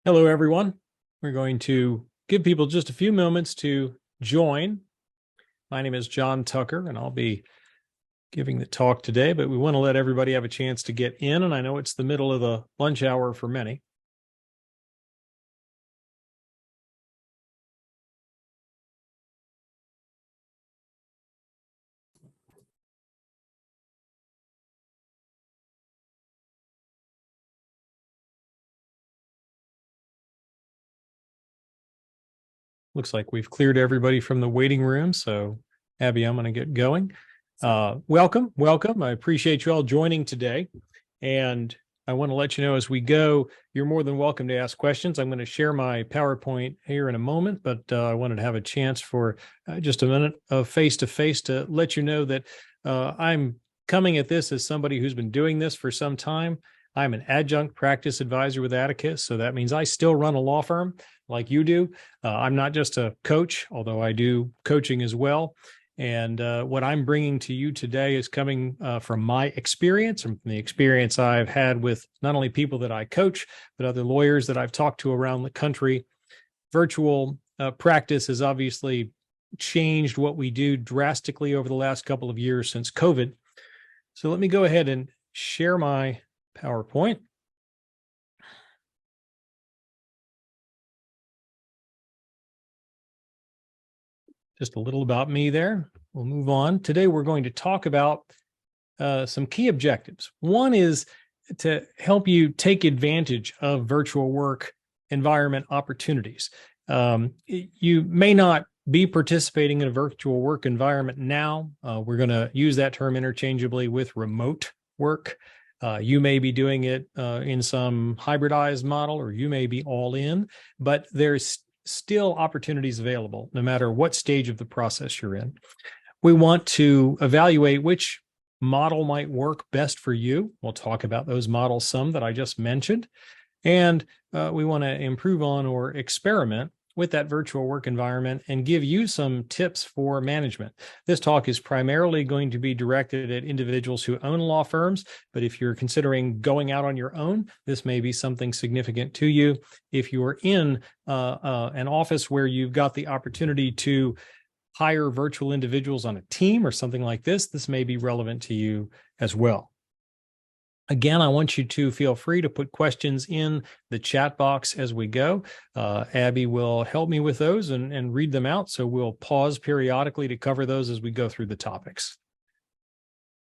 Hello, everyone. We're going to give people just a few moments to join. My name is John Tucker, and I'll be giving the talk today, but we want to let everybody have a chance to get in, and I know it's the middle of the lunch hour for many. Looks like we've cleared everybody from the waiting room. So, Abby, I'm going to get going. Welcome. I appreciate you all joining today. And I want to let you know as we go, you're more than welcome to ask questions. I'm going to share my PowerPoint here in a moment, but I wanted to have a chance for just a minute of face-to-face to let you know that I'm coming at this as somebody who's been doing this for some time. I'm an adjunct practice advisor with Atticus, so that means I still run a law firm like you do. I'm not just a coach, although I do coaching as well. And what I'm bringing to you today is coming from my experience, from the experience I've had with not only people that I coach, but other lawyers that I've talked to around the country. Virtual practice has obviously changed what we do drastically over the last couple of years since COVID. So let me go ahead and share my PowerPoint. Just a little about me there. We'll move on. Today, we're going to talk about some key objectives. One is to help you take advantage of virtual work environment opportunities. You may not be participating in a virtual work environment now. We're going to use that term interchangeably with remote work. You may be doing it in some hybridized model, or you may be all in, but there's still opportunities available no matter what stage of the process you're in. We want to evaluate which model might work best for you. We'll talk about those models, some that I just mentioned, and we want to improve on or experiment with that virtual work environment and give you some tips for management. This talk is primarily going to be directed at individuals who own law firms, but if you're considering going out on your own, this may be something significant to you. If you're in an office where you've got the opportunity to hire virtual individuals on a team or something like this, this may be relevant to you as well. Again, I want you to feel free to put questions in the chat box as we go. Abby will help me with those and read them out. So we'll pause periodically to cover those as we go through the topics.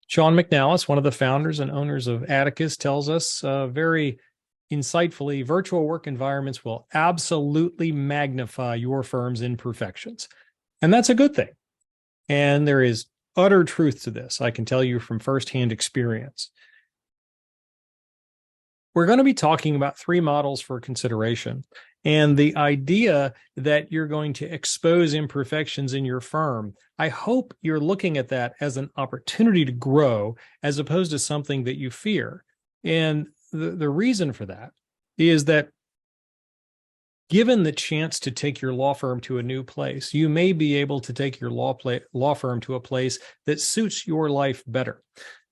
Sean McNallis, one of the founders and owners of Atticus, tells us very insightfully, virtual work environments will absolutely magnify your firm's imperfections. And that's a good thing. And there is utter truth to this. I can tell you from firsthand experience. We're going to be talking about three models for consideration. And the idea that you're going to expose imperfections in your firm, I hope you're looking at that as an opportunity to grow as opposed to something that you fear. And the reason for that is that given the chance to take your law firm to a new place, you may be able to take your law firm to a place that suits your life better.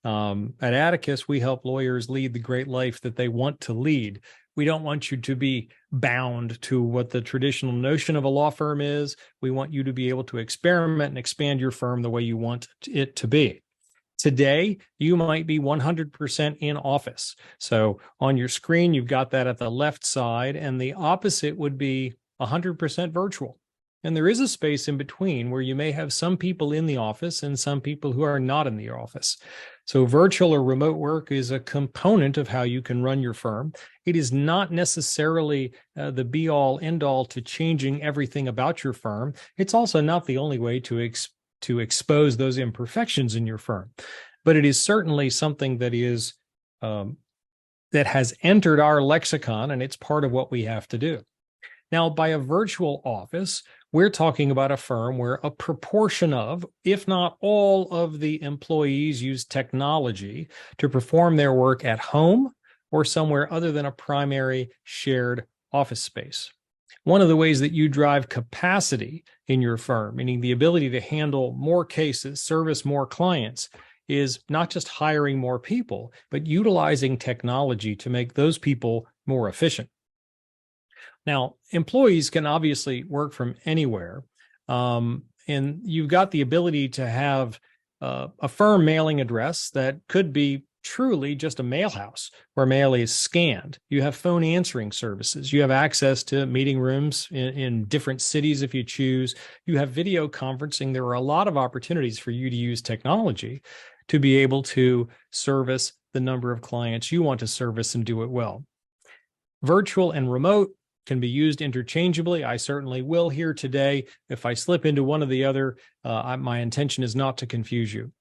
At Atticus, we help lawyers lead the great life that they want to lead. We don't want you to be bound to what the traditional notion of a law firm is. We want you to be able to experiment and expand your firm the way you want it to be. Today, you might be 100% in office. So on your screen, you've got that at the left side, and the opposite would be 100% virtual. And there is a space in between where you may have some people in the office and some people who are not in the office. So virtual or remote work is a component of how you can run your firm. It is not necessarily the be-all, end-all to changing everything about your firm. It's also not the only way to expose those imperfections in your firm. But it is certainly something that is that has entered our lexicon, and it's part of what we have to do. Now, by a virtual office, we're talking about a firm where a proportion of, if not all of the employees use technology to perform their work at home or somewhere other than a primary shared office space. One of the ways that you drive capacity in your firm, meaning the ability to handle more cases, service more clients, is not just hiring more people, but utilizing technology to make those people more efficient. Now, employees can obviously work from anywhere, and you've got the ability to have a firm mailing address that could be truly just a mail house where mail is scanned. You have phone answering services. You have access to meeting rooms in different cities if you choose. You have video conferencing. There are a lot of opportunities for you to use technology to be able to service the number of clients you want to service and do it well. Virtual and remote can be used interchangeably. I certainly will here today. If I slip into one or the other, my intention is not to confuse you.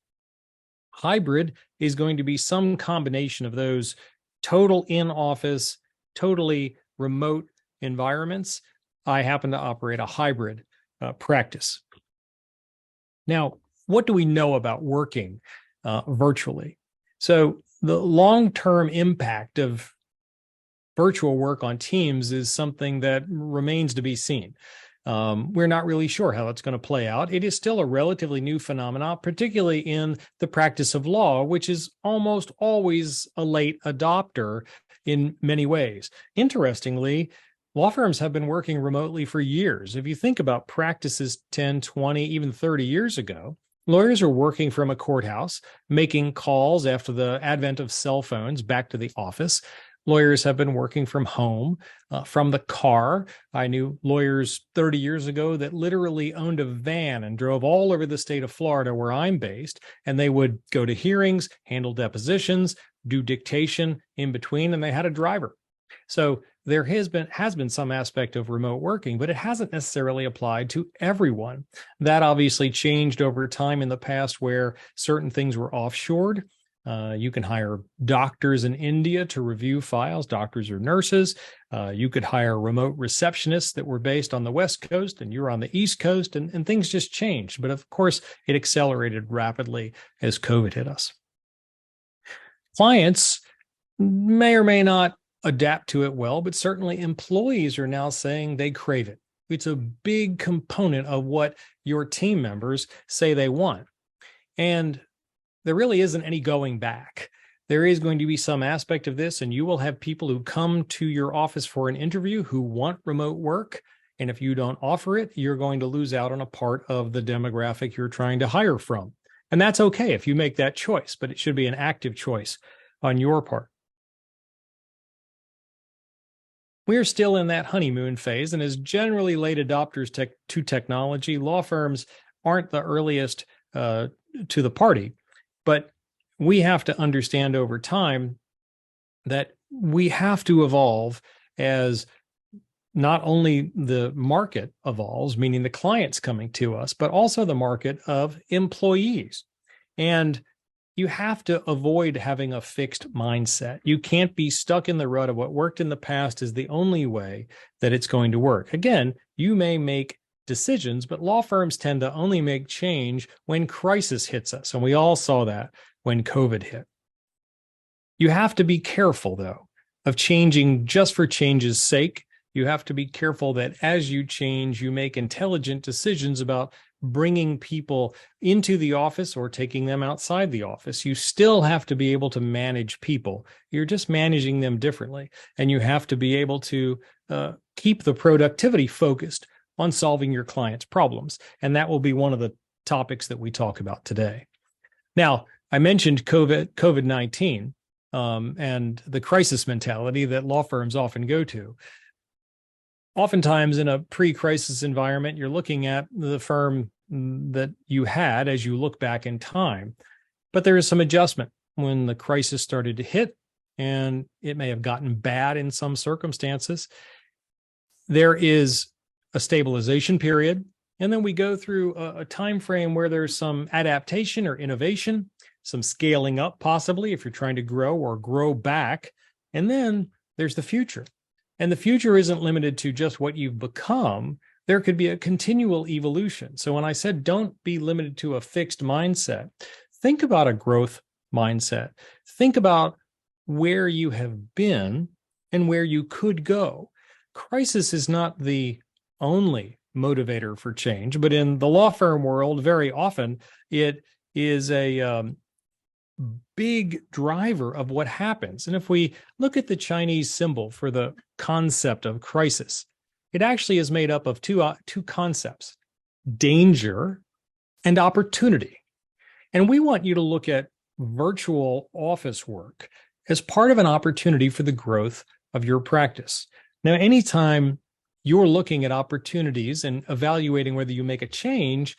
Hybrid is going to be some combination of those total in-office, totally remote environments. I happen to operate a hybrid practice. Now, what do we know about working virtually? So the long-term impact of virtual work on teams is something that remains to be seen. We're not really sure how it's going to play out. It is still a relatively new phenomenon, particularly in the practice of law, which is almost always a late adopter in many ways. Interestingly, law firms have been working remotely for years. If you think about practices 10, 20, even 30 years ago, lawyers are working from a courthouse, making calls after the advent of cell phones back to the office. Lawyers have been working from home, from the car. I knew lawyers 30 years ago that literally owned a van and drove all over the state of Florida where I'm based, and they would go to hearings, handle depositions, do dictation in between, and they had a driver. So there has been some aspect of remote working, but it hasn't necessarily applied to everyone. That obviously changed over time in the past where certain things were offshored. You can hire doctors in India to review files, doctors or nurses. You could hire remote receptionists that were based on the West Coast and you're on the East Coast, and things just changed. But of course, it accelerated rapidly as COVID hit us. Clients may or may not adapt to it well, but certainly employees are now saying they crave it. It's a big component of what your team members say they want. And there really isn't any going back. There is going to be some aspect of this, and you will have people who come to your office for an interview who want remote work. And if you don't offer it, you're going to lose out on a part of the demographic you're trying to hire from. And that's okay if you make that choice, but it should be an active choice on your part. We're still in that honeymoon phase, and as generally late adopters to technology, law firms aren't the earliest to the party. But we have to understand over time that we have to evolve as not only the market evolves, meaning the clients coming to us, but also the market of employees. And you have to avoid having a fixed mindset. You can't be stuck in the rut of what worked in the past is the only way that it's going to work. Again, you may make decisions, but law firms tend to only make change when crisis hits us. And we all saw that when COVID hit. You have to be careful, though, of changing just for change's sake. You have to be careful that as you change, you make intelligent decisions about bringing people into the office or taking them outside the office. You still have to be able to manage people. You're just managing them differently. And you have to be able to keep the productivity focused on solving your clients' problems. And that will be one of the topics that we talk about today. Now, I mentioned COVID-19 and the crisis mentality that law firms often go to. Oftentimes in a pre-crisis environment, you're looking at the firm that you had as you look back in time. But there is some adjustment when the crisis started to hit, and it may have gotten bad in some circumstances. There is a stabilization period, and then we go through a time frame where there's some adaptation or innovation, some scaling up possibly if you're trying to grow or grow back, and then there's the future. And the future isn't limited to just what you've become. There could be a continual evolution. So when I said don't be limited to a fixed mindset, think about a growth mindset. Think about where you have been and where you could go. Crisis is not the only motivator for change, but in the law firm world, very often it is big driver of what happens. And if we look at the Chinese symbol for the concept of crisis, it actually is made up of two concepts: danger and opportunity. And we want you to look at virtual office work as part of an opportunity for the growth of your practice. Now, anytime you're looking at opportunities and evaluating whether you make a change,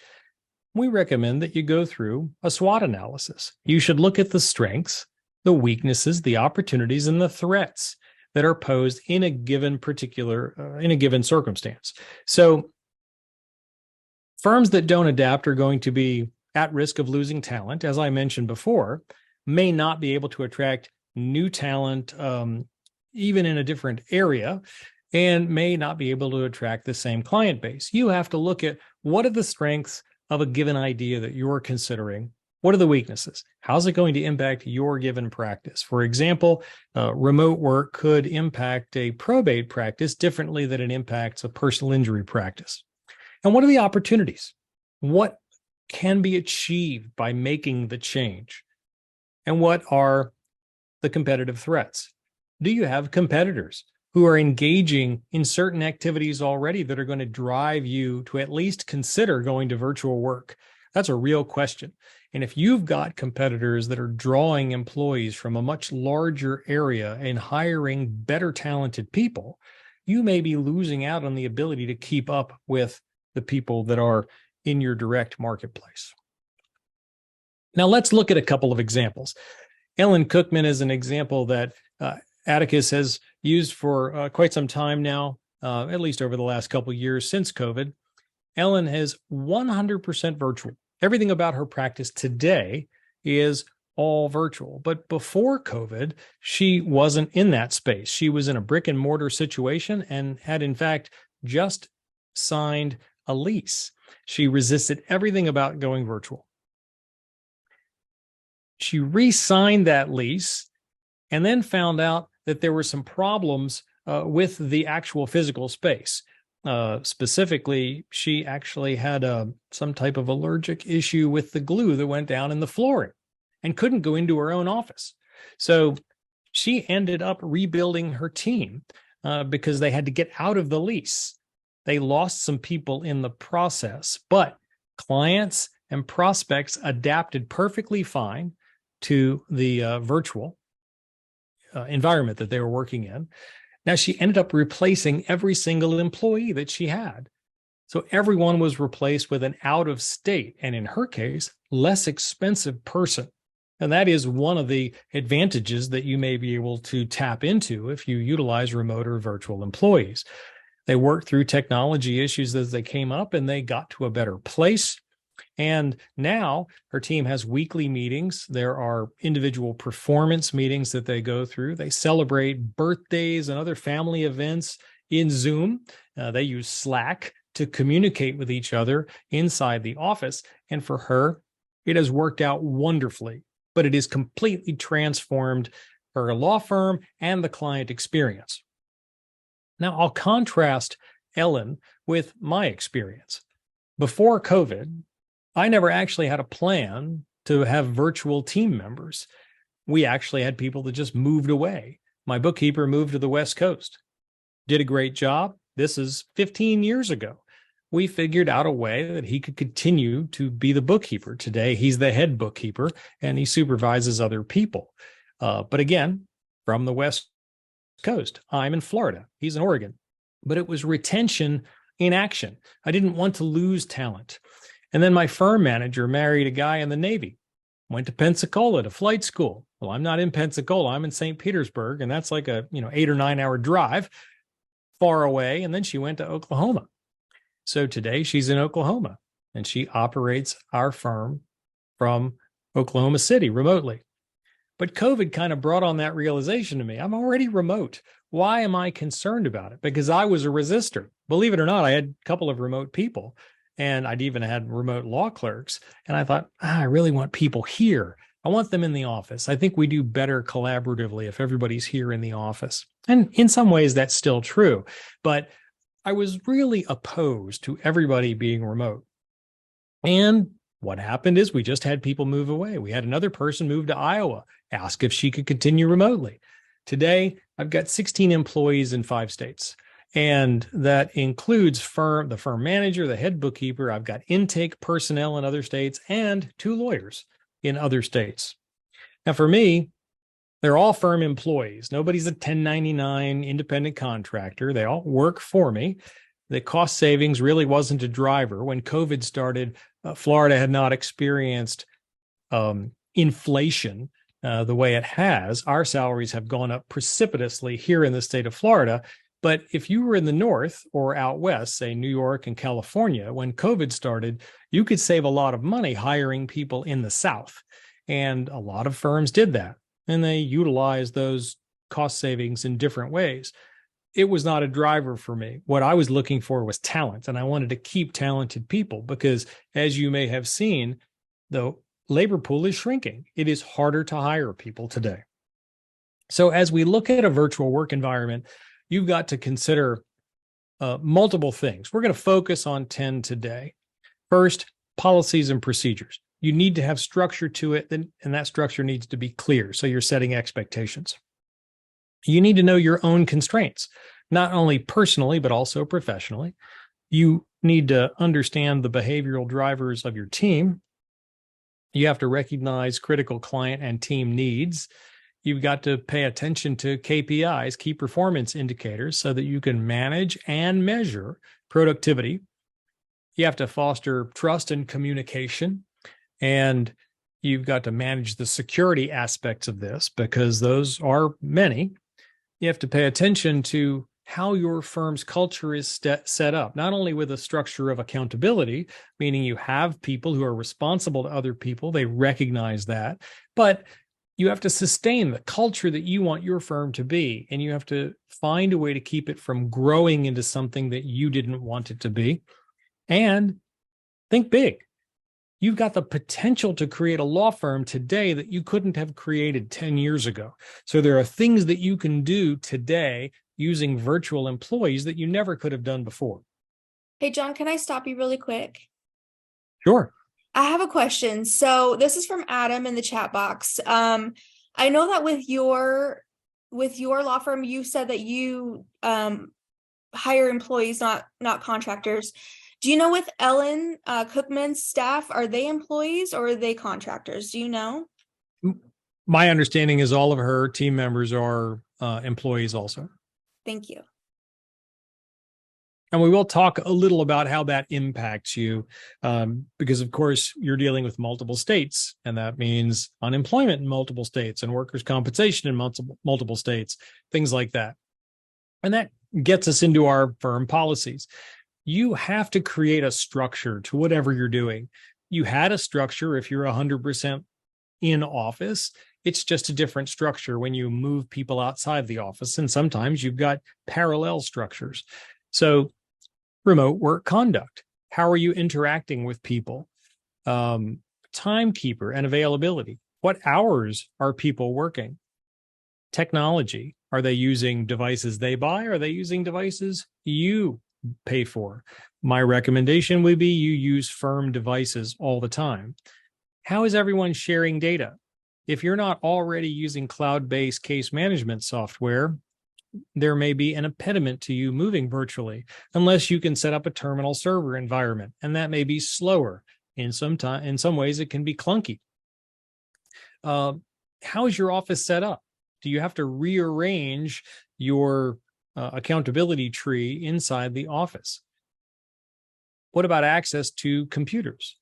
we recommend that you go through a SWOT analysis. You should look at the strengths, the weaknesses, the opportunities, and the threats that are posed in a given circumstance. So firms that don't adapt are going to be at risk of losing talent. As I mentioned before, may not be able to attract new talent, even in a different area, and may not be able to attract the same client base. You have to look at what are the strengths of a given idea that you're considering. What are the weaknesses? How's it going to impact your given practice? For example, remote work could impact a probate practice differently than it impacts a personal injury practice. And what are the opportunities? What can be achieved by making the change? And what are the competitive threats? Do you have competitors who are engaging in certain activities already that are going to drive you to at least consider going to virtual work? That's a real question. And if you've got competitors that are drawing employees from a much larger area and hiring better talented people, you may be losing out on the ability to keep up with the people that are in your direct marketplace. Now, let's look at a couple of examples. Ellen COOKMAN is an example that Atticus has used for quite some time now, at least over the last couple of years since COVID. Ellen is 100% virtual. Everything about her practice today is all virtual. But before COVID, she wasn't in that space. She was in a brick and mortar situation and had, in fact, just signed a lease. She resisted everything about going virtual. She re-signed that lease and then found out that there were some problems with the actual physical space. Specifically, she actually had some type of allergic issue with the glue that went down in the flooring and couldn't go into her own office. So she ended up rebuilding her team because they had to get out of the lease. They lost some people in the process, but clients and prospects adapted perfectly fine to the virtual environment that they were working in. Now, she ended up replacing every single employee that she had. So everyone was replaced with an out-of-state, and in her case, less expensive person. And that is one of the advantages that you may be able to tap into if you utilize remote or virtual employees. They worked through technology issues as they came up, and they got to a better place. And now her team has weekly meetings. There are individual performance meetings that they go through. They celebrate birthdays and other family events in Zoom. They use Slack to communicate with each other inside the office. And for her, it has worked out wonderfully, but it has completely transformed her law firm and the client experience. Now, I'll contrast Ellen with my experience. Before COVID, I never actually had a plan to have virtual team members. We actually had people that just moved away. My bookkeeper moved to the West Coast, did a great job. This is 15 years ago. We figured out a way that he could continue to be the bookkeeper. Today, he's the head bookkeeper and he supervises other people. But again, from the West Coast, I'm in Florida. He's in Oregon. But it was retention in action. I didn't want to lose talent. And then my firm manager married a guy in the Navy, went to Pensacola to flight school. Well, I'm not in Pensacola. I'm in St. Petersburg, and that's like a 8 or 9 hour drive far away. And then she went to Oklahoma. So today she's in Oklahoma, and she operates our firm from Oklahoma City remotely. But COVID kind of brought on that realization to me. I'm already remote. Why am I concerned about it? Because I was a resistor. Believe it or not, I had a couple of remote people. And I'd even had remote law clerks. And I thought, I really want people here. I want them in the office. I think we do better collaboratively if everybody's here in the office. And in some ways, that's still true. But I was really opposed to everybody being remote. And What happened is we just had people move away. We had another person move to Iowa, ask if she could continue remotely. Today, I've got 16 employees in 5 states. And that includes the firm manager, the head bookkeeper. I've got intake personnel in other states and 2 lawyers in other states. Now, for me, they're all firm employees. Nobody's a 1099 independent contractor. They all work for me. The cost savings really wasn't a driver. When COVID started, Florida had not experienced inflation the way it has. Our salaries have gone up precipitously here in the state of Florida. But if you were in the north or out west, say New York and California, when COVID started, you could save a lot of money hiring people in the south. And a lot of firms did that. And they utilized those cost savings in different ways. It was not a driver for me. What I was looking for was talent, and I wanted to keep talented people because, as you may have seen, the labor pool is shrinking. It is harder to hire people today. So as we look at a virtual work environment, you've got to consider multiple things. We're going to focus on 10 today. First, policies and procedures. You need to have structure to it, and that structure needs to be clear, so you're setting expectations. You need to know your own constraints, not only personally, but also professionally. You need to understand the behavioral drivers of your team. You have to recognize critical client and team needs. You've got to pay attention to KPIs, key performance indicators, so that you can manage and measure productivity. You have to foster trust and communication, and you've got to manage the security aspects of this because those are many. You have to pay attention to how your firm's culture is set up, not only with a structure of accountability, meaning you have people who are responsible to other people, they recognize that, but you have to sustain the culture that you want your firm to be, and you have to find a way to keep it from growing into something that you didn't want it to be. And think big. You've got the potential to create a law firm today that you couldn't have created 10 years ago. So there are things that you can do today using virtual employees that you never could have done before. Hey, John, can I stop you really quick? Sure. I have a question. So this is from Adam in the chat box. I know that with your law firm, you said that you hire employees, not contractors. Do you know with Ellen COOKMAN's staff, are they employees or are they contractors? Do you know? My understanding is all of her team members are employees also. Thank you. And we will talk a little about how that impacts you, because, of course, you're dealing with multiple states, and that means unemployment in multiple states and workers' compensation in multiple states, things like that. And that gets us into our firm policies. You have to create a structure to whatever you're doing. You had a structure if you're 100% in office. It's just a different structure when you move people outside the office. And sometimes you've got parallel structures. So remote work conduct. How are you interacting with people? Timekeeper and availability. What hours are people working? Technology. Are they using devices they buy? Or are they using devices you pay for? My recommendation would be you use firm devices all the time. How is everyone sharing data? If you're not already using cloud-based case management software, there may be an impediment to you moving virtually unless you can set up a terminal server environment, and that may be slower. In some ways, it can be clunky. How is your office set up? Do you have to rearrange your accountability tree inside the office? What about access to computers?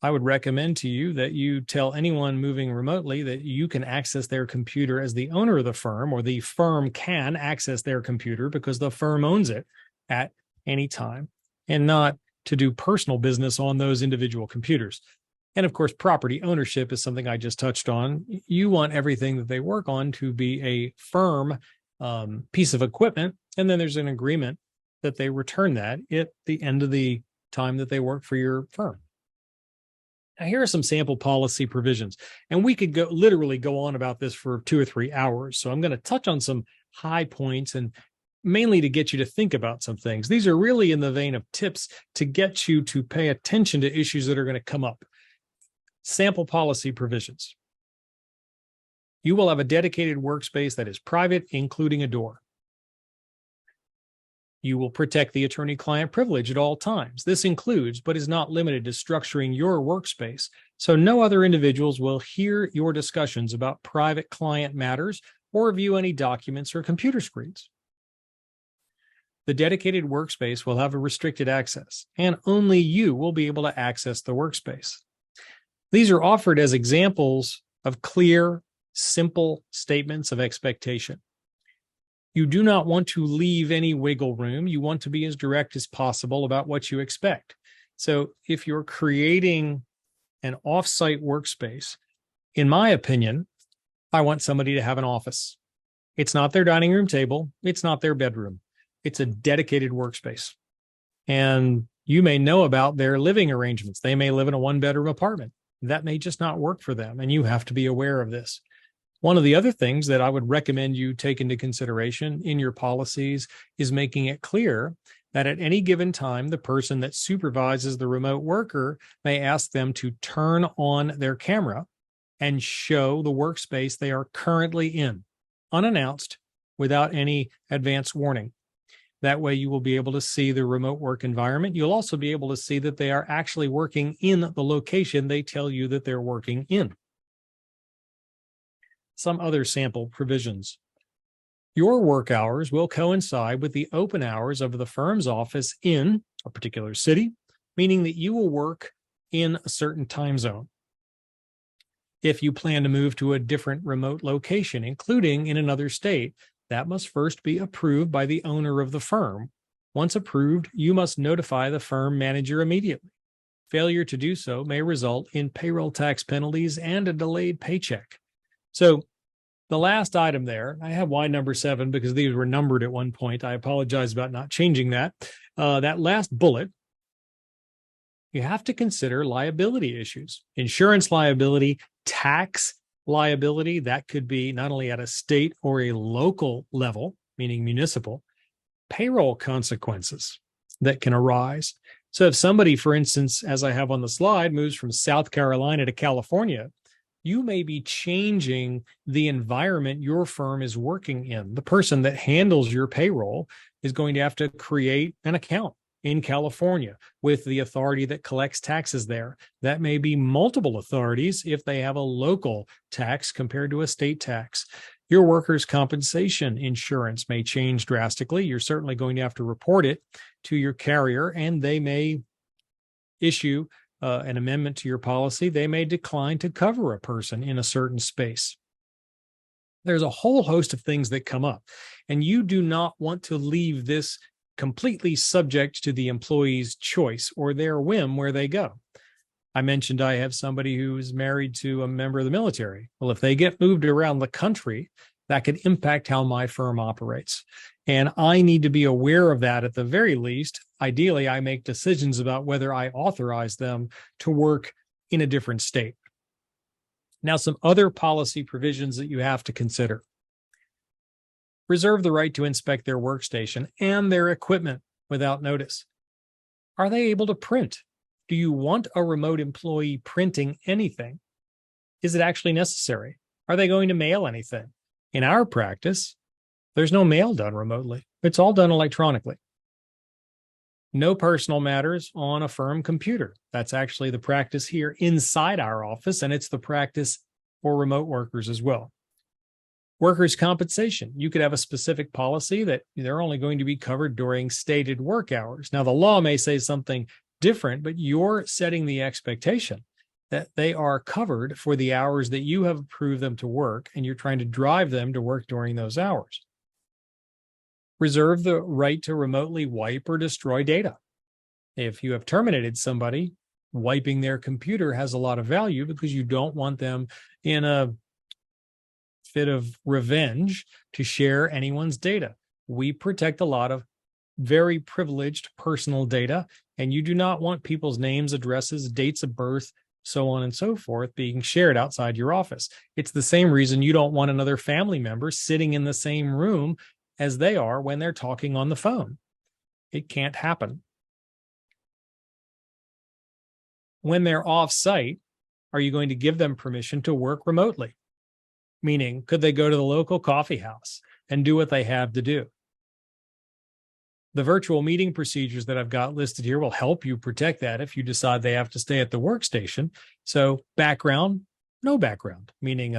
I would recommend to you that you tell anyone moving remotely that you can access their computer as the owner of the firm, or the firm can access their computer because the firm owns it at any time, and not to do personal business on those individual computers. And of course, property ownership is something I just touched on. You want everything that they work on to be a firm piece of equipment, and then there's an agreement that they return that at the end of the time that they work for your firm. Now, here are some sample policy provisions, and we could literally go on about this for 2 or 3 hours. So I'm going to touch on some high points, and mainly to get you to think about some things. These are really in the vein of tips to get you to pay attention to issues that are going to come up. Sample policy provisions. You will have a dedicated workspace that is private, including a door. You will protect the attorney-client privilege at all times. This includes, but is not limited to, structuring your workspace so no other individuals will hear your discussions about private client matters or view any documents or computer screens. The dedicated workspace will have a restricted access, and only you will be able to access the workspace. These are offered as examples of clear, simple statements of expectation. You do not want to leave any wiggle room. You want to be as direct as possible about what you expect. So if you're creating an offsite workspace, in my opinion, I want somebody to have an office. It's not their dining room table. It's not their bedroom. It's a dedicated workspace. And you may know about their living arrangements. They may live in a one-bedroom apartment. That may just not work for them, and you have to be aware of this. One of the other things that I would recommend you take into consideration in your policies is making it clear that at any given time, the person that supervises the remote worker may ask them to turn on their camera and show the workspace they are currently in, unannounced, without any advance warning. That way you will be able to see the remote work environment. You'll also be able to see that they are actually working in the location they tell you that they're working in. Some other sample provisions. Your work hours will coincide with the open hours of the firm's office in a particular city, meaning that you will work in a certain time zone. If you plan to move to a different remote location, including in another state, that must first be approved by the owner of the firm. Once approved, you must notify the firm manager immediately. Failure to do so may result in payroll tax penalties and a delayed paycheck. So the last item there, I have Y number 7 because these were numbered at one point. I apologize about not changing that. That last bullet, you have to consider liability issues, insurance liability, tax liability. That could be not only at a state or a local level, meaning municipal, payroll consequences that can arise. So if somebody, for instance, as I have on the slide, moves from South Carolina to California, you may be changing the environment your firm is working in. The person that handles your payroll is going to have to create an account in California with the authority that collects taxes there. That may be multiple authorities if they have a local tax compared to a state tax. Your workers' compensation insurance may change drastically. You're certainly going to have to report it to your carrier, and they may issue an amendment to your policy. They may decline to cover a person in a certain space. There's a whole host of things that come up, and you do not want to leave this completely subject to the employee's choice or their whim where they go. I mentioned I have somebody who is married to a member of the military. Well, if they get moved around the country, that could impact how my firm operates. And I need to be aware of that at the very least. Ideally, I make decisions about whether I authorize them to work in a different state. Now, some other policy provisions that you have to consider. Reserve the right to inspect their workstation and their equipment without notice. Are they able to print? Do you want a remote employee printing anything? Is it actually necessary? Are they going to mail anything? In our practice, there's no mail done remotely. It's all done electronically. No personal matters on a firm computer. That's actually the practice here inside our office, and it's the practice for remote workers as well. Workers' compensation. You could have a specific policy that they're only going to be covered during stated work hours. Now, the law may say something different, but you're setting the expectation that they are covered for the hours that you have approved them to work, and you're trying to drive them to work during those hours. Reserve the right to remotely wipe or destroy data. If you have terminated somebody, wiping their computer has a lot of value because you don't want them in a fit of revenge to share anyone's data. We protect a lot of very privileged personal data, and you do not want people's names, addresses, dates of birth, so on and so forth being shared outside your office. It's the same reason you don't want another family member sitting in the same room as they are when they're talking on the phone. It can't happen. When they're off-site, are you going to give them permission to work remotely? Meaning, could they go to the local coffee house and do what they have to do? The virtual meeting procedures that I've got listed here will help you protect that if you decide they have to stay at the workstation. So background, no background, meaning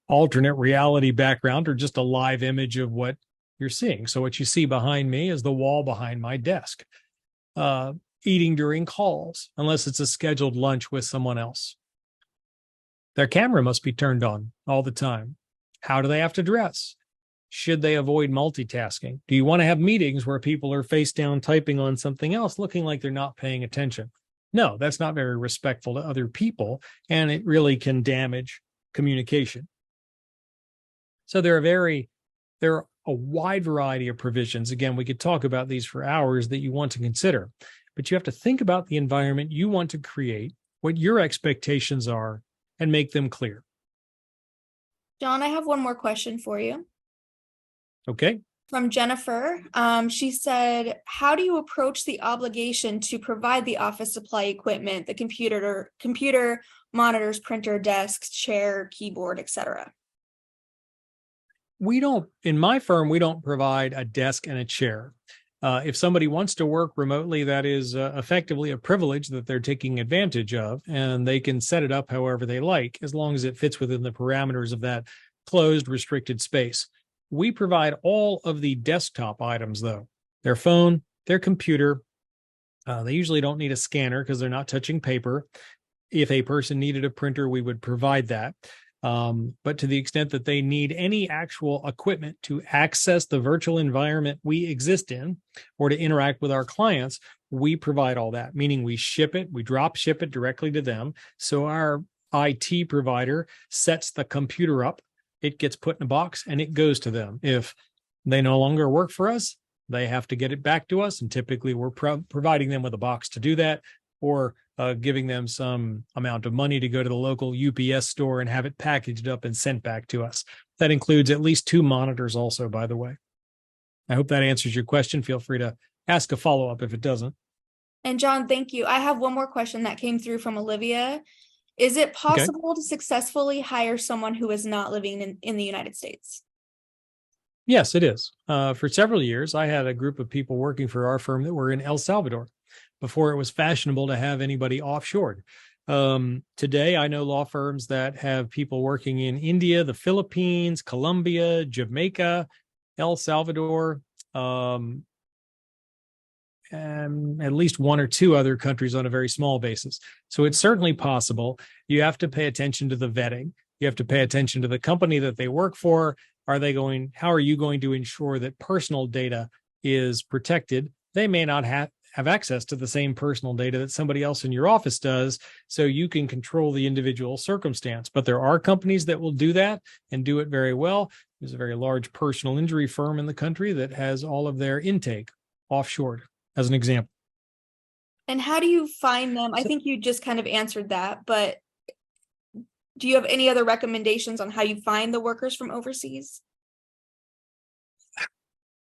alternate reality background or just a live image of what you're seeing. So what you see behind me is the wall behind my desk. Eating during calls, unless it's a scheduled lunch with someone else. Their camera must be turned on all the time. How do they have to dress? Should they avoid multitasking? Do you want to have meetings where people are face down typing on something else, looking like they're not paying attention? No, that's not very respectful to other people, and it really can damage communication. So there are a wide variety of provisions. Again, we could talk about these for hours that you want to consider, but you have to think about the environment you want to create, what your expectations are, and make them clear. John, I have one more question for you. Okay. From Jennifer. She said, how do you approach the obligation to provide the office supply equipment, the computer, monitors, printer, desks, chair, keyboard, etc.? In my firm, we don't provide a desk and a chair. If somebody wants to work remotely, that is effectively a privilege that they're taking advantage of, and they can set it up however they like, as long as it fits within the parameters of that closed, restricted space. We provide all of the desktop items, though. Their phone, their computer. They usually don't need a scanner because they're not touching paper. If a person needed a printer, we would provide that. But to the extent that they need any actual equipment to access the virtual environment we exist in or to interact with our clients, we provide all that, meaning we drop ship it directly to them. So our IT provider sets the computer up, it gets put in a box, and it goes to them. If they no longer work for us, they have to get it back to us. And typically we're providing them with a box to do that, or giving them some amount of money to go to the local UPS store and have it packaged up and sent back to us. That includes at least 2 monitors also, by the way. I hope that answers your question. Feel free to ask a follow-up if it doesn't. And John, thank you. I have one more question that came through from Olivia. Is it possible to successfully hire someone who is not living in the United States? Yes, it is. For several years, I had a group of people working for our firm that were in El Salvador before it was fashionable to have anybody offshored. Today, I know law firms that have people working in India, the Philippines, Colombia, Jamaica, El Salvador, and at least 1 or 2 other countries on a very small basis. So it's certainly possible. You have to pay attention to the vetting. You have to pay attention to the company that they work for. How are you going to ensure that personal data is protected? They may not have access to the same personal data that somebody else in your office does, so you can control the individual circumstance. But there are companies that will do that and do it very well. There's a very large personal injury firm in the country that has all of their intake offshored, as an example. And how do you find them? I think you just kind of answered that, but do you have any other recommendations on how you find the workers from overseas?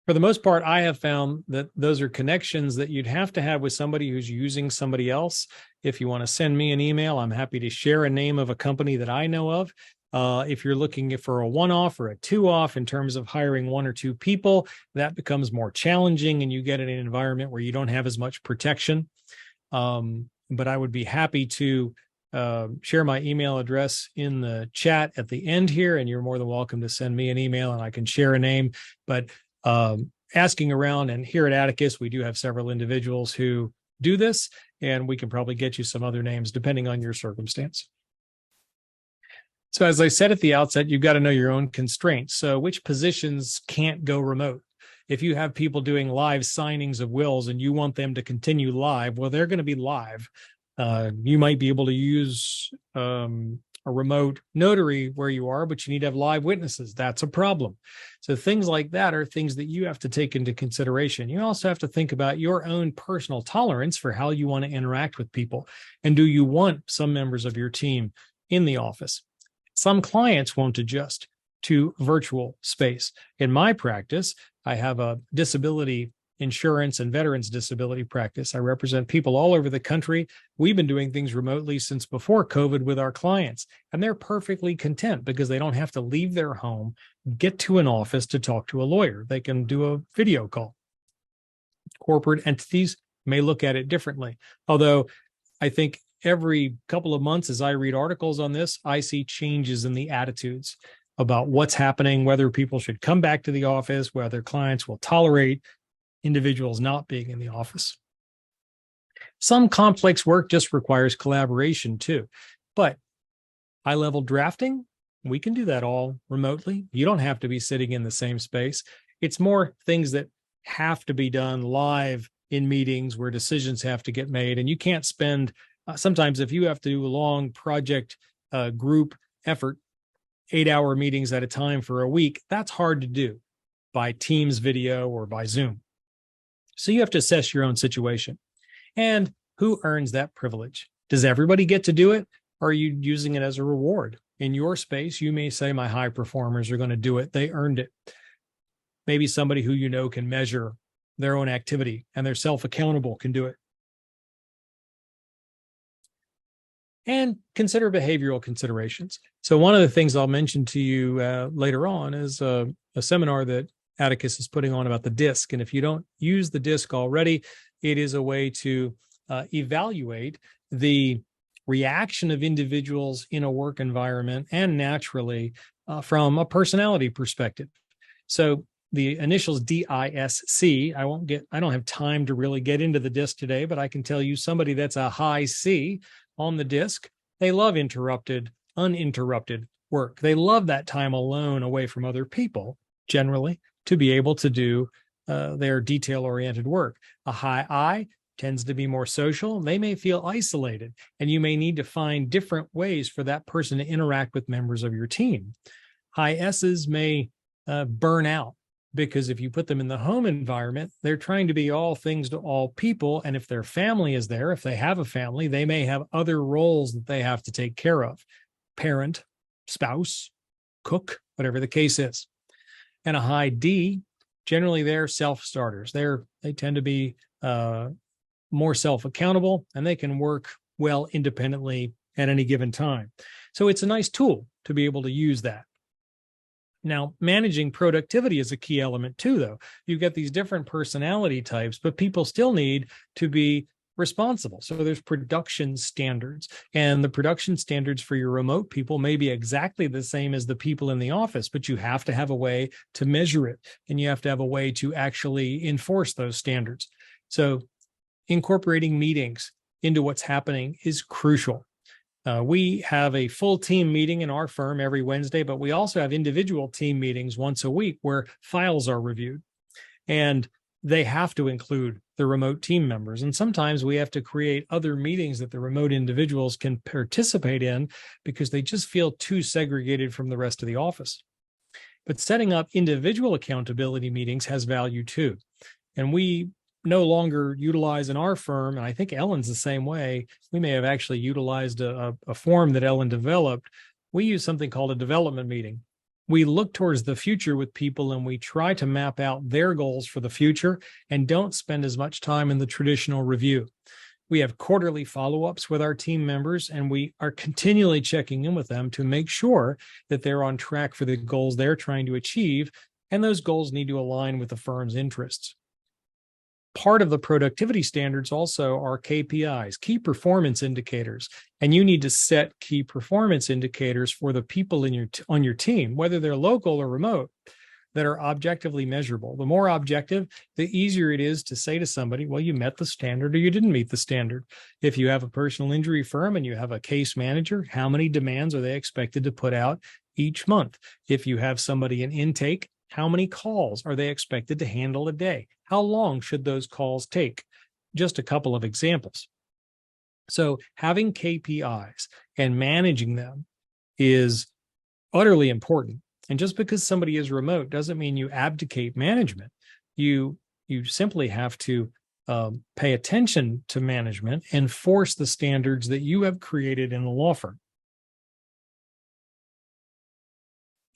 For the most part, I have found that those are connections that you'd have to have with somebody who's using somebody else. If you want to send me an email, I'm happy to share a name of a company that I know of. If you're looking for a one-off or a two-off in terms of hiring 1 or 2 people, that becomes more challenging and you get in an environment where you don't have as much protection. But I would be happy to share my email address in the chat at the end here, and you're more than welcome to send me an email and I can share a name. But asking around, and here at Atticus, we do have several individuals who do this, and we can probably get you some other names depending on your circumstance. So as I said at the outset, you've got to know your own constraints. So which positions can't go remote? If you have people doing live signings of wills and you want them to continue live, well, they're going to be live. You might be able to use a remote notary where you are, but you need to have live witnesses. That's a problem. So things like that are things that you have to take into consideration. You also have to think about your own personal tolerance for how you want to interact with people. And do you want some members of your team in the office? Some clients won't adjust to virtual space. In my practice, I have a disability insurance and veterans disability practice. I represent people all over the country. We've been doing things remotely since before COVID with our clients, and they're perfectly content because they don't have to leave their home, get to an office to talk to a lawyer. They can do a video call. Corporate entities may look at it differently, although I think every couple of months, as I read articles on this, I see changes in the attitudes about what's happening, whether people should come back to the office, whether clients will tolerate individuals not being in the office. Some complex work just requires collaboration too, but high-level drafting, we can do that all remotely. You don't have to be sitting in the same space. It's more things that have to be done live in meetings where decisions have to get made, and you can't spend sometimes if you have to do a long project group effort, 8-hour meetings at a time for a week, that's hard to do by Teams video or by Zoom. So you have to assess your own situation and who earns that privilege. Does everybody get to do it? Or are you using it as a reward? In your space, you may say my high performers are going to do it. They earned it. Maybe somebody who you know can measure their own activity and they're self-accountable can do it. And consider behavioral considerations. So one of the things I'll mention to you later on is a seminar that Atticus is putting on about the DISC. And if you don't use the DISC already, it is a way to evaluate the reaction of individuals in a work environment and naturally from a personality perspective. So the initials DISC, I don't have time to really get into the DISC today, but I can tell you somebody that's a high C on the DISC, they love uninterrupted work. They love that time alone away from other people, generally, to be able to do their detail-oriented work. A high I tends to be more social. They may feel isolated, and you may need to find different ways for that person to interact with members of your team. High S's may burn out, because if you put them in the home environment, they're trying to be all things to all people. And if their family is there, if they have a family, they may have other roles that they have to take care of. Parent, spouse, cook, whatever the case is. And a high D, generally they're self-starters. They tend to be more self-accountable, and they can work well independently at any given time. So it's a nice tool to be able to use that. Now, managing productivity is a key element too, though. You get these different personality types, but people still need to be responsible. So there's production standards, and the production standards for your remote people may be exactly the same as the people in the office, but you have to have a way to measure it, and you have to have a way to actually enforce those standards. So incorporating meetings into what's happening is crucial. We have a full team meeting in our firm every Wednesday, but we also have individual team meetings once a week where files are reviewed, and they have to include the remote team members. And sometimes we have to create other meetings that the remote individuals can participate in because they just feel too segregated from the rest of the office. But setting up individual accountability meetings has value too. And we no longer utilize in our firm, and I think Ellen's the same way, we may have actually utilized a form that Ellen developed. We use something called a development meeting. We look towards the future with people, and we try to map out their goals for the future and don't spend as much time in the traditional review. We have quarterly follow-ups with our team members, and we are continually checking in with them to make sure that they're on track for the goals they're trying to achieve, and those goals need to align with the firm's interests. Part of the productivity standards also are KPIs, key performance indicators, and you need to set key performance indicators for the people on your team, whether they're local or remote, that are objectively measurable. The more objective, the easier it is to say to somebody, well, you met the standard or you didn't meet the standard. If you have a personal injury firm and you have a case manager, how many demands are they expected to put out each month? If you have somebody in intake, how many calls are they expected to handle a day? How long should those calls take? Just a couple of examples. So having KPIs and managing them is utterly important. And just because somebody is remote doesn't mean you abdicate management. You simply have to pay attention to management and enforce the standards that you have created in the law firm.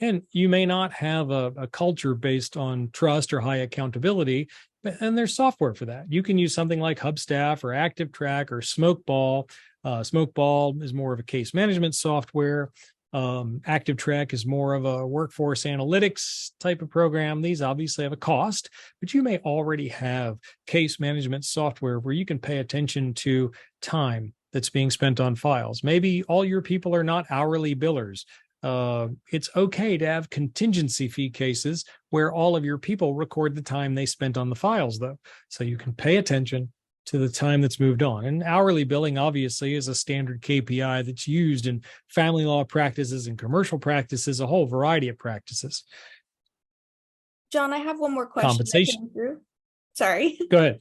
And you may not have a culture based on trust or high accountability, and there's software for that. You can use something like Hubstaff or ActiveTrack or Smokeball. Smokeball is more of a case management software. ActiveTrack is more of a workforce analytics type of program. These obviously have a cost, but you may already have case management software where you can pay attention to time that's being spent on files. Maybe all your people are not hourly billers. It's okay to have contingency fee cases where all of your people record the time they spent on the files, though. So you can pay attention to the time that's moved on. And hourly billing, obviously, is a standard KPI that's used in family law practices and commercial practices, a whole variety of practices. John, I have one more question. Compensation. Sorry. Go ahead.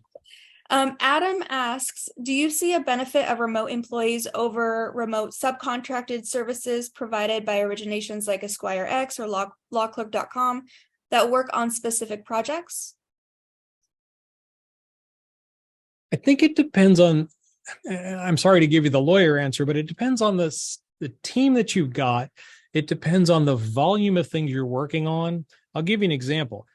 Adam asks, do you see a benefit of remote employees over remote subcontracted services provided by originations like Esquire X or lawclerk.com that work on specific projects? I think it depends on, I'm sorry to give you the lawyer answer, but it depends on the team that you've got. It depends on the volume of things you're working on. I'll give you an example.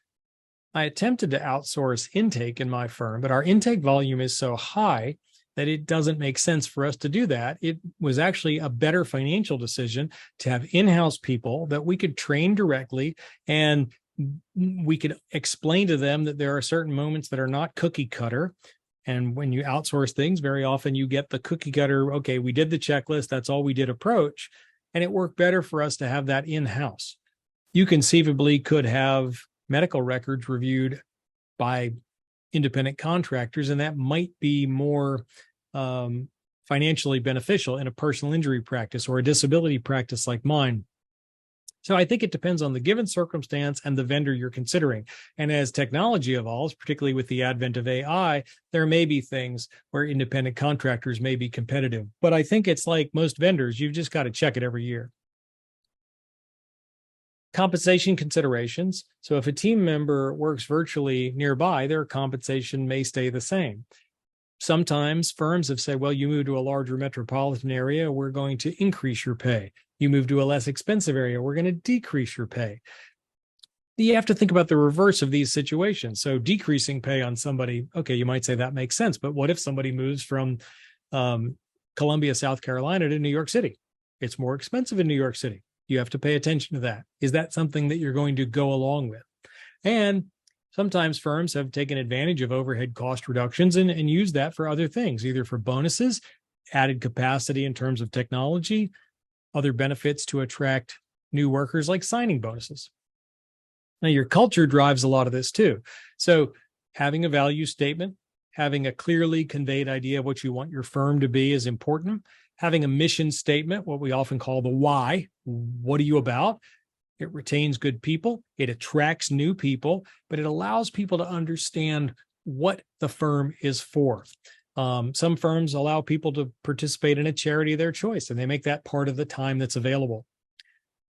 I attempted to outsource intake in my firm, but our intake volume is so high that it doesn't make sense for us to do that. It was actually a better financial decision to have in-house people that we could train directly, and we could explain to them that there are certain moments that are not cookie cutter. And when you outsource things, very often you get the cookie cutter, okay, we did the checklist, that's all we did approach. And it worked better for us to have that in-house. You conceivably could have medical records reviewed by independent contractors, and that might be more financially beneficial in a personal injury practice or a disability practice like mine. So I think it depends on the given circumstance and the vendor you're considering. And as technology evolves, particularly with the advent of AI, there may be things where independent contractors may be competitive. But I think it's like most vendors, you've just got to check it every year. Compensation considerations. So if a team member works virtually nearby, their compensation may stay the same. Sometimes firms have said, well, you move to a larger metropolitan area, we're going to increase your pay. You move to a less expensive area, we're going to decrease your pay. You have to think about the reverse of these situations. So decreasing pay on somebody, okay, you might say that makes sense, but what if somebody moves from Columbia, South Carolina to New York City? It's more expensive in New York City. You have to pay attention to that. Is that something that you're going to go along with? And sometimes firms have taken advantage of overhead cost reductions and use that for other things, either for bonuses, added capacity in terms of technology, other benefits to attract new workers like signing bonuses. Now, your culture drives a lot of this too. So having a value statement, having a clearly conveyed idea of what you want your firm to be is important. Having a mission statement, what we often call the why. What are you about? It retains good people. It attracts new people, but it allows people to understand what the firm is for. Some firms allow people to participate in a charity of their choice, and they make that part of the time that's available.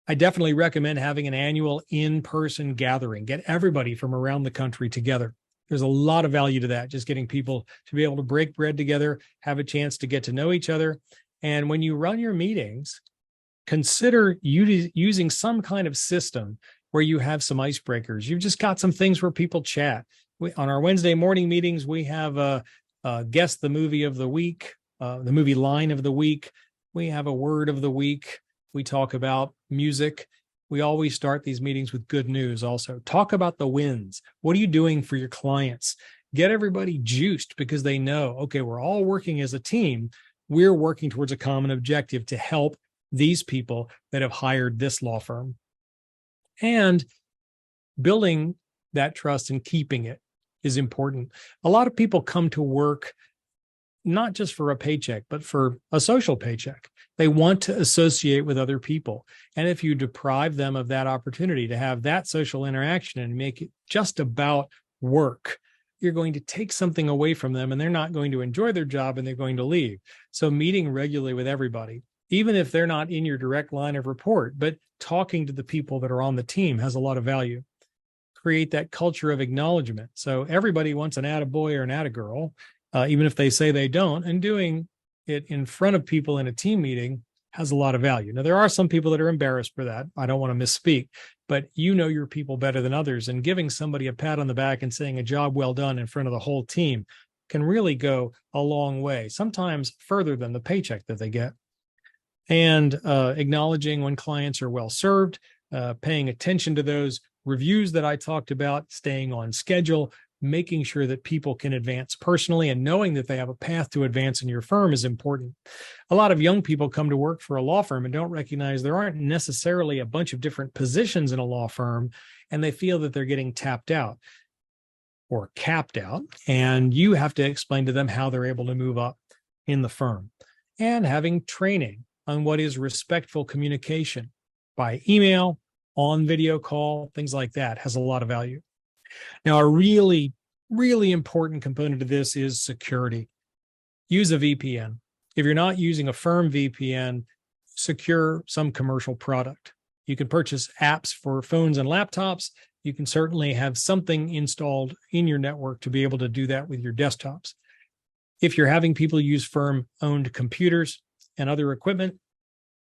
I definitely recommend having an annual in-person gathering. Get everybody from around the country together. There's a lot of value to that, just getting people to be able to break bread together, have a chance to get to know each other. And when you run your meetings, consider using some kind of system where you have some icebreakers. You've just got some things where people chat. On our Wednesday morning meetings, we have guess the movie of the week, the movie line of the week. We have a word of the week. We talk about music. We always start these meetings with good news also. Talk about the wins. What are you doing for your clients? Get everybody juiced because they know, okay, we're all working as a team. We're working towards a common objective to help these people that have hired this law firm. And building that trust and keeping it is important. A lot of people come to work not just for a paycheck, but for a social paycheck. They want to associate with other people. And if you deprive them of that opportunity to have that social interaction and make it just about work, you're going to take something away from them and they're not going to enjoy their job and they're going to leave. So meeting regularly with everybody, even if they're not in your direct line of report, but talking to the people that are on the team has a lot of value. Create that culture of acknowledgement. So everybody wants an attaboy or an attagirl, even if they say they don't, and doing it in front of people in a team meeting has a lot of value. Now, there are some people that are embarrassed for that. I don't want to misspeak, but you know your people better than others. And giving somebody a pat on the back and saying a job well done in front of the whole team can really go a long way, sometimes further than the paycheck that they get. And acknowledging when clients are well served, paying attention to those reviews that I talked about, staying on schedule, making sure that people can advance personally, and knowing that they have a path to advance in your firm is important. A lot of young people come to work for a law firm and don't recognize there aren't necessarily a bunch of different positions in a law firm, and they feel that they're getting tapped out or capped out, and you have to explain to them how they're able to move up in the firm. And having training on what is respectful communication by email, on video call, things like that has a lot of value. Now, a really, really important component of this is security. Use a VPN. If you're not using a firm VPN, secure some commercial product. You can purchase apps for phones and laptops. You can certainly have something installed in your network to be able to do that with your desktops. If you're having people use firm-owned computers and other equipment,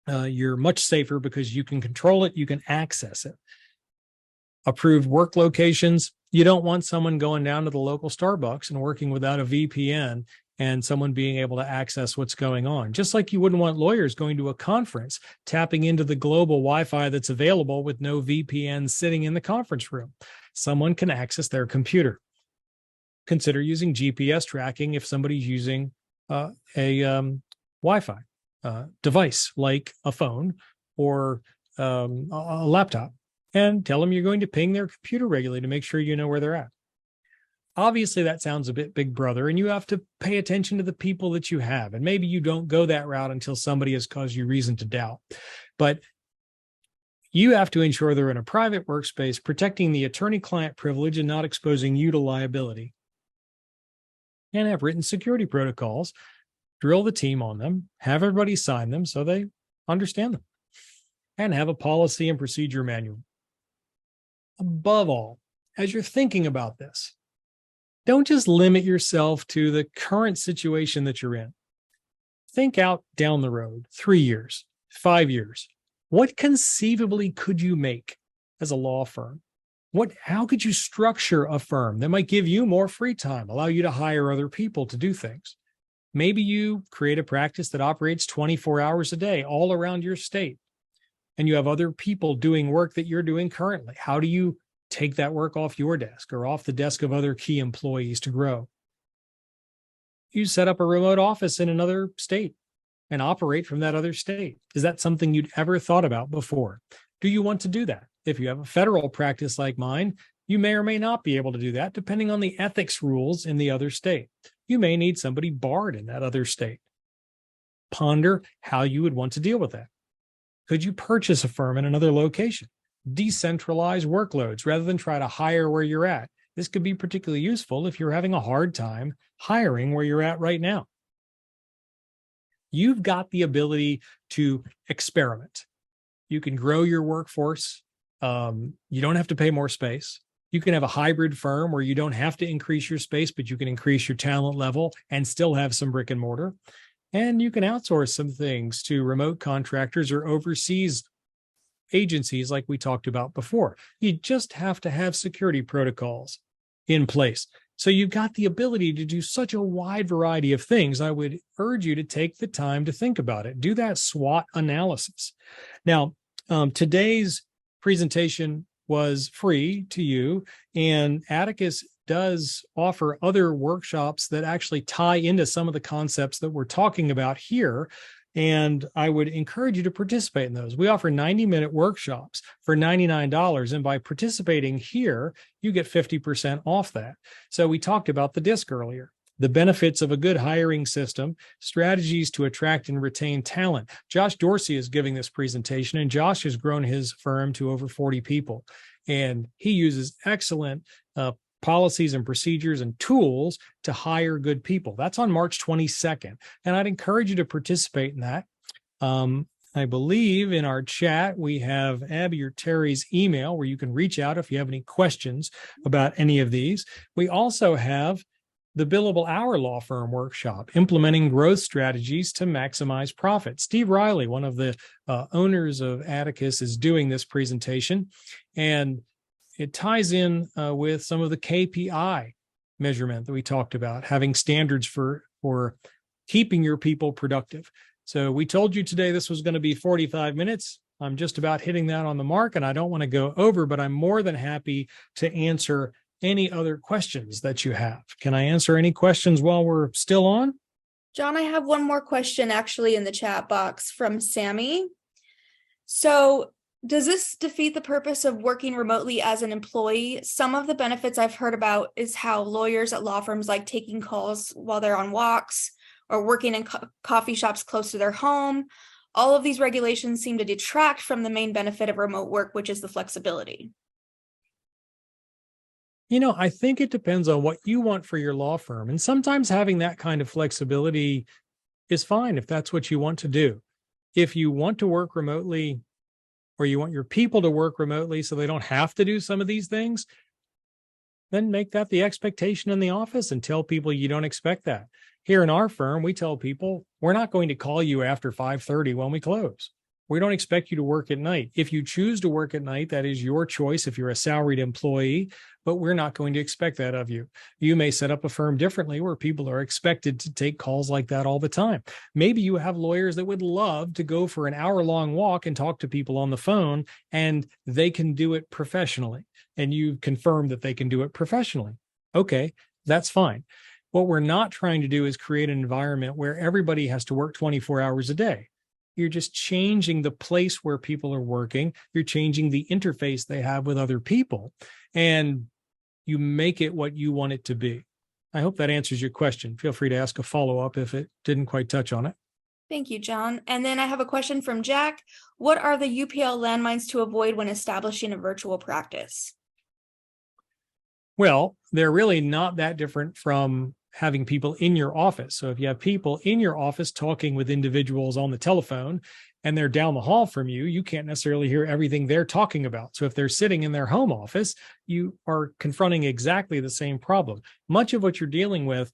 you're much safer because you can control it, you can access it. Approved work locations. You don't want someone going down to the local Starbucks and working without a VPN and someone being able to access what's going on. Just like you wouldn't want lawyers going to a conference, tapping into the global Wi-Fi that's available with no VPN sitting in the conference room. Someone can access their computer. Consider using GPS tracking if somebody's using a Wi-Fi device like a phone or a laptop. And tell them you're going to ping their computer regularly to make sure you know where they're at. Obviously, that sounds a bit big brother, and you have to pay attention to the people that you have. And maybe you don't go that route until somebody has caused you reason to doubt. But you have to ensure they're in a private workspace, protecting the attorney-client privilege and not exposing you to liability. And have written security protocols, drill the team on them, have everybody sign them so they understand them, and have a policy and procedure manual. Above all, as you're thinking about this, don't just limit yourself to the current situation that you're in. Think out down the road, 3 years, 5 years. What conceivably could you make as a law firm? How could you structure a firm that might give you more free time, allow you to hire other people to do things? Maybe you create a practice that operates 24 hours a day all around your state, and you have other people doing work that you're doing currently. How do you take that work off your desk or off the desk of other key employees to grow? You set up a remote office in another state and operate from that other state. Is that something you'd ever thought about before? Do you want to do that? If you have a federal practice like mine, you may or may not be able to do that depending on the ethics rules in the other state. You may need somebody barred in that other state. Ponder how you would want to deal with that. Could you purchase a firm in another location? Decentralize workloads rather than try to hire where you're at. This could be particularly useful if you're having a hard time hiring where you're at right now. You've got the ability to experiment. You can grow your workforce. You don't have to pay more space. You can have a hybrid firm where you don't have to increase your space, but you can increase your talent level and still have some brick and mortar. And you can outsource some things to remote contractors or overseas agencies like we talked about before. You just have to have security protocols in place. So you've got the ability to do such a wide variety of things. I would urge you to take the time to think about it. Do that SWOT analysis. Now, today's presentation was free to you, and Atticus does offer other workshops that actually tie into some of the concepts that we're talking about here. And I would encourage you to participate in those. We offer 90-minute workshops for $99. And by participating here, you get 50% off that. So we talked about the DISC earlier, the benefits of a good hiring system, strategies to attract and retain talent. Josh Dorsey is giving this presentation, and Josh has grown his firm to over 40 people. And he uses excellent policies and procedures and tools to hire good people. That's on March 22nd. And I'd encourage you to participate in that. I believe in our chat, we have Abby or Terry's email where you can reach out if you have any questions about any of these. We also have the billable hour law firm workshop, implementing growth strategies to maximize profit. Steve Riley, one of the owners of Atticus, is doing this presentation, and it ties in with some of the KPI measurement that we talked about, having standards for keeping your people productive. So we told you today this was going to be 45 minutes. I'm just about hitting that on the mark, and I don't want to go over, but I'm more than happy to answer any other questions that you have. Can I answer any questions while we're still on? John, I have one more question actually in the chat box from Sammy. So does this defeat the purpose of working remotely as an employee? Some of the benefits I've heard about is how lawyers at law firms like taking calls while they're on walks or working in coffee shops close to their home. All of these regulations seem to detract from the main benefit of remote work, which is the flexibility. I think it depends on what you want for your law firm. And sometimes having that kind of flexibility is fine if that's what you want to do. If you want to work remotely, or you want your people to work remotely so they don't have to do some of these things, then make that the expectation in the office and tell people you don't expect that. Here in our firm, we tell people we're not going to call you after 5:30 when we close. We don't expect you to work at night. If you choose to work at night, that is your choice if you're a salaried employee, but we're not going to expect that of you. You may set up a firm differently where people are expected to take calls like that all the time. Maybe you have lawyers that would love to go for an hour-long walk and talk to people on the phone, and they can do it professionally. And you confirm that they can do it professionally. Okay, that's fine. What we're not trying to do is create an environment where everybody has to work 24 hours a day. You're just changing the place where people are working. You're changing the interface they have with other people, and you make it what you want it to be. I hope that answers your question. Feel free to ask a follow-up if it didn't quite touch on it. Thank you, John. And then I have a question from Jack. What are the UPL landmines to avoid when establishing a virtual practice? Well, they're really not that different from having people in your office. So if you have people in your office talking with individuals on the telephone and they're down the hall from you, you can't necessarily hear everything they're talking about. So if they're sitting in their home office, you are confronting exactly the same problem. Much of what you're dealing with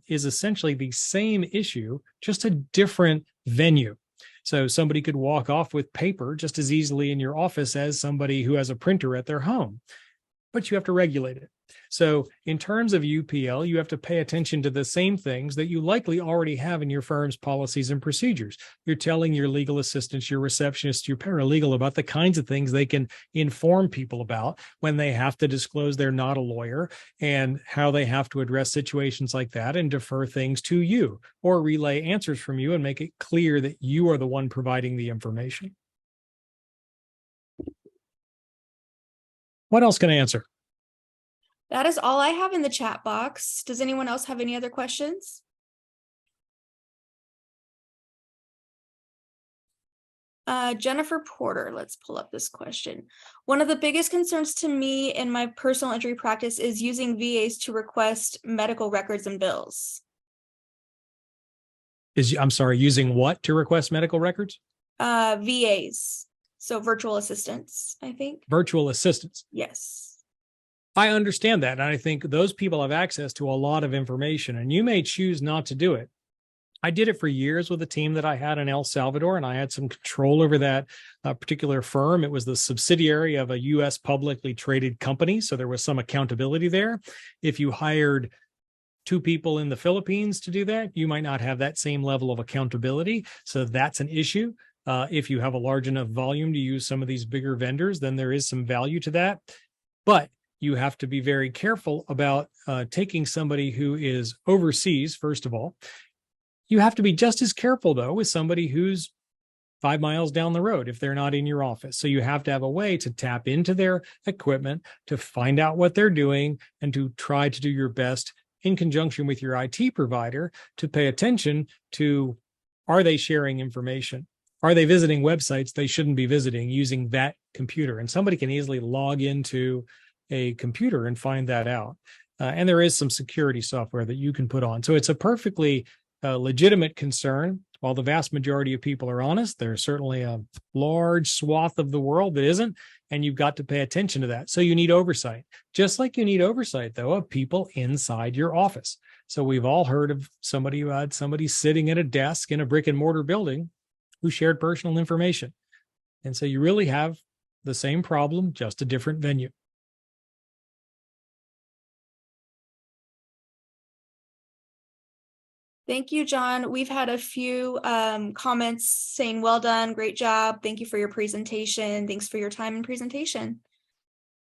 is essentially the same issue, just a different venue. So somebody could walk off with paper just as easily in your office as somebody who has a printer at their home, but you have to regulate it. So in terms of UPL, you have to pay attention to the same things that you likely already have in your firm's policies and procedures. You're telling your legal assistants, your receptionists, your paralegal about the kinds of things they can inform people about when they have to disclose they're not a lawyer, and how they have to address situations like that and defer things to you or relay answers from you and make it clear that you are the one providing the information. What else can I answer? That is all I have in the chat box. Does anyone else have any other questions? Jennifer Porter, let's pull up this question. One of the biggest concerns to me in my personal injury practice is using VAs to request medical records and bills. I'm sorry, using what to request medical records? VAs, so virtual assistants, I think. Virtual assistants. Yes. I understand that. And I think those people have access to a lot of information, and you may choose not to do it. I did it for years with a team that I had in El Salvador, and I had some control over that particular firm. It was the subsidiary of a U.S. publicly traded company, so there was some accountability there. If you hired 2 people in the Philippines to do that, you might not have that same level of accountability. So that's an issue. If you have a large enough volume to use some of these bigger vendors, then there is some value to that. But you have to be very careful about taking somebody who is overseas, first of all. You have to be just as careful, though, with somebody who's 5 miles down the road if they're not in your office. So you have to have a way to tap into their equipment, to find out what they're doing, and to try to do your best in conjunction with your IT provider to pay attention to, are they sharing information? Are they visiting websites they shouldn't be visiting using that computer? And somebody can easily log into a computer and find that out. And there is some security software that you can put on. So it's a perfectly legitimate concern. while the vast majority of people are honest, there's certainly a large swath of the world that isn't, and you've got to pay attention to that. So you need oversight, just like you need oversight, though, of people inside your office. So we've all heard of somebody who had somebody sitting at a desk in a brick and mortar building who shared personal information. And so you really have the same problem, just a different venue. Thank you, John. We've had a few comments saying, well done, great job. Thank you for your presentation. Thanks for your time and presentation.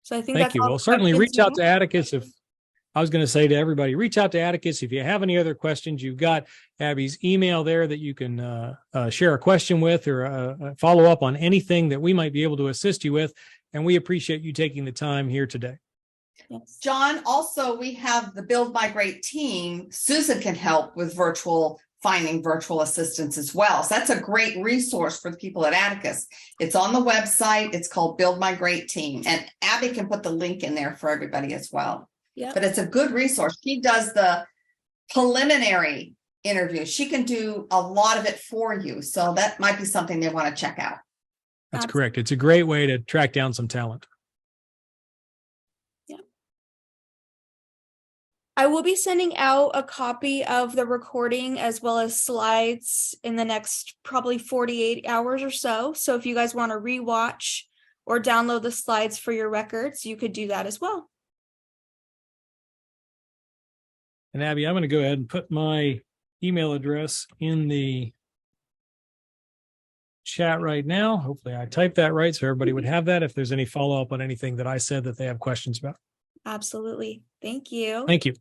So I think Thank you. Well, certainly reach out to Atticus if I was going to say to everybody, reach out to Atticus if you have any other questions. You've got Abby's email there that you can share a question with or follow up on anything that we might be able to assist you with. And we appreciate you taking the time here today. Yes. John, also we have the Build Migrate team. Susan can help with finding virtual assistants as well. So that's a great resource for the people at Atticus. It's on the website. It's called Build Migrate Team. And Abby can put the link in there for everybody as well. Yeah. But it's a good resource. She does the preliminary interview. She can do a lot of it for you. So that might be something they want to check out. That's correct. It's a great way to track down some talent. I will be sending out a copy of the recording as well as slides in the next probably 48 hours or so. So if you guys want to rewatch or download the slides for your records, you could do that as well. And Abby, I'm going to go ahead and put my email address in the chat right now. Hopefully I typed that right so everybody would have that if there's any follow-up on anything that I said that they have questions about. Absolutely. Thank you. Thank you.